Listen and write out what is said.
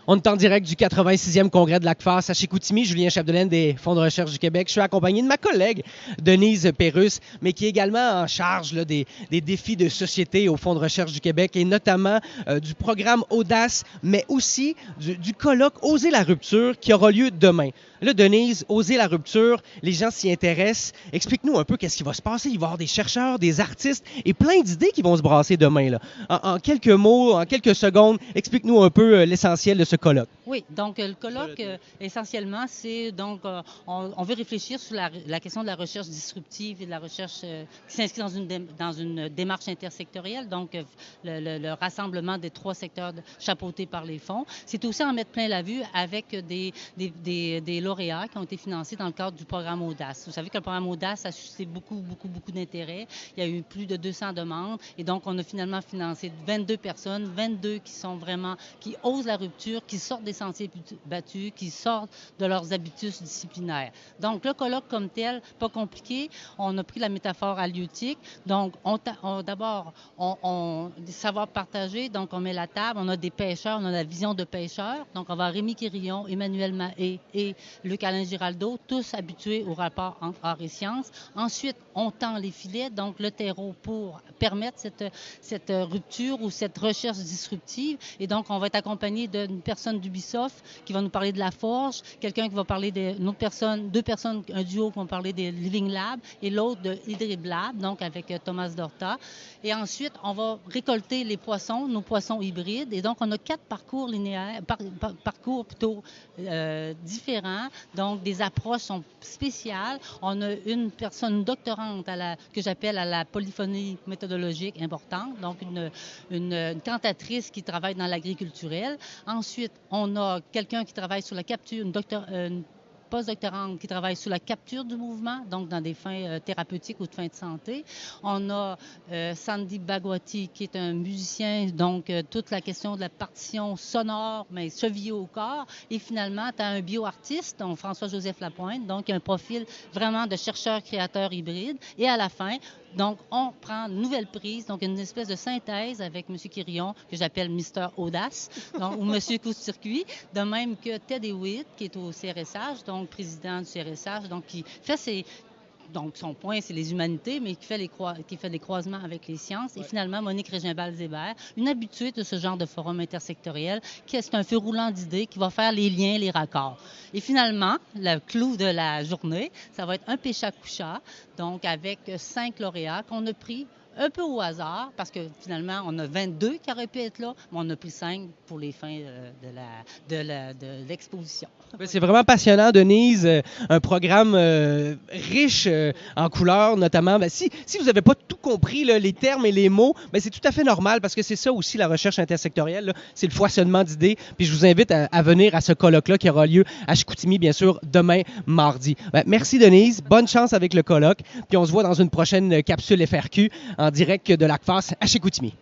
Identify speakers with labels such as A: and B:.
A: On est en direct du 86e congrès de l'ACFAS à Chicoutimi. Julien Chapdelaine des Fonds de recherche du Québec. Je suis accompagné de ma collègue Denise Pérusse, mais qui est également en charge là, des défis de société au Fonds de recherche du Québec et notamment du programme Audace, mais aussi du colloque Oser la rupture qui aura lieu demain. Là, Denise, Oser la rupture, les gens s'y intéressent. Explique-nous un peu qu'est-ce qui va se passer. Il va y avoir des chercheurs, des artistes et plein d'idées qui vont se brasser demain. Là. En quelques mots, en quelques secondes, explique-nous un peu l'essentiel de ce colloque.
B: Oui, donc le colloque, essentiellement, c'est donc, on veut réfléchir sur la question de la recherche disruptive et de la recherche qui s'inscrit dans une démarche intersectorielle, donc le rassemblement des trois secteurs chapeautés par les fonds. C'est aussi en mettre plein la vue avec des lauréats qui ont été financés dans le cadre du programme Audace. Vous savez que le programme Audace a suscité beaucoup d'inintérêt. Il y a eu plus de 200 demandes et donc on a finalement financé 22 personnes, 22 qui osent la rupture, qui sortent des sentiers battus, qui sortent de leurs habitus disciplinaires. Donc, le colloque comme tel, pas compliqué. On a pris la métaphore halieutique. Donc, d'abord, des savoirs partagés. Donc, on met la table. On a des pêcheurs. On a la vision de pêcheurs. Donc, on va Rémi Quirillon, Emmanuel Mahé et Luc-Alain Giraldeau, tous habitués au rapport entre art et sciences. Ensuite, on tend les filets, donc le terreau pour permettre cette rupture ou cette recherche disruptive. Et donc, on va être accompagné d'une personne d'Ubisoft qui va nous parler de la forge, quelqu'un qui va parler d'une autre personne, deux personnes, un duo qui vont parler des Living Lab et l'autre de Hydrib Lab, donc avec Thomas Dorta. Et ensuite, on va récolter les poissons, nos poissons hybrides. Et donc, on a 4 parcours linéaires, parcours plutôt différents. Donc, des approches sont spéciales. On a une personne doctorante que j'appelle à la polyphonie méthodologique importante, donc une cantatrice qui travaille dans l'agriculturel. Ensuite, on a quelqu'un qui travaille sur la capture, une postdoctorante qui travaille sur la capture du mouvement, donc dans des fins thérapeutiques ou de fins de santé. On a Sandy Bhagwati, qui est un musicien, donc toute la question de la partition sonore, mais chevillée au corps. Et finalement, tu as un bioartiste, donc François-Joseph Lapointe, donc un profil vraiment de chercheur-créateur hybride. Et à la fin, donc, on prend une nouvelle prise, donc une espèce de synthèse avec M. Quirillon, que j'appelle Mister Audace, donc, ou M. Coup-de-circuit, de même que Ted Hewitt, qui est au CRSH, donc président du CRSH, donc qui fait donc, son point, c'est les humanités, mais qui fait des croisements avec les sciences. Et finalement, Monique Régimbal-Zébert, une habituée de ce genre de forum intersectoriel, qui est un feu roulant d'idées, qui va faire les liens, les raccords. Et finalement, le clou de la journée, ça va être un pécha-coucha, donc avec 5 lauréats qu'on a pris un peu au hasard, parce que finalement, on a 22 qui auraient pu être là, mais on a pris 5 pour les fins de l'exposition.
A: C'est vraiment passionnant, Denise. Un programme riche en couleurs, notamment. Si vous n'avez pas tout compris, là, les termes et les mots, c'est tout à fait normal parce que c'est ça aussi la recherche intersectorielle. Là. C'est le foisonnement d'idées. Puis je vous invite à venir à ce colloque-là qui aura lieu à Chicoutimi, bien sûr, demain, mardi. Merci, Denise. Bonne chance avec le colloque. Puis on se voit dans une prochaine capsule FRQ en direct de l'ACFAS à Chicoutimi.